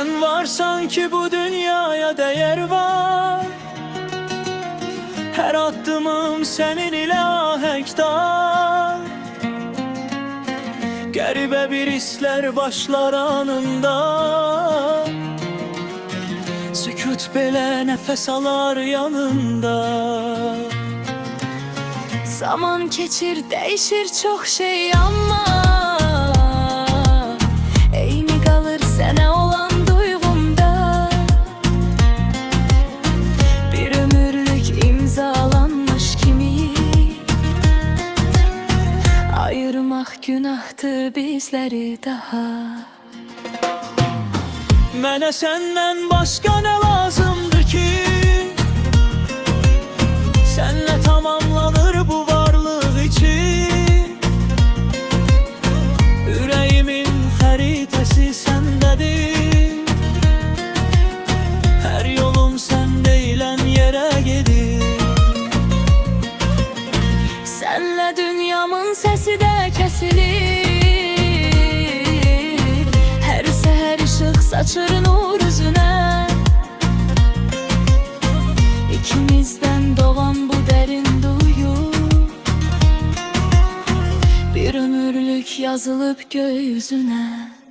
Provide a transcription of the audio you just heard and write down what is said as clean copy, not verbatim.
Sen varsan ki bu dünyaya değer var. Her addımım senin ile ahenkdar. Qəribə bir hisslər başlar anında. Sükut belə nəfəs alar yanında. Zaman keçir, değişir çok şey ama eyni qalır sənə olan duyğumda. Bir ömürlük imzalanmış kimi ayırmaq günahdır bizləri daha. Mənə səndən başqa nə lazımdır ki? Sənlə tamamlanır bu varlıq için. Ürəyimin xəritəsi səndədir. Hər yolum sən deyilən yerə gedir. Sənlə dünyamın səsi də kəsilir. Hər səhər işıq saçır nur üzünə. İkimizdən doğan bu dərin duyu bir ömürlük yazılıb gökyüzünə.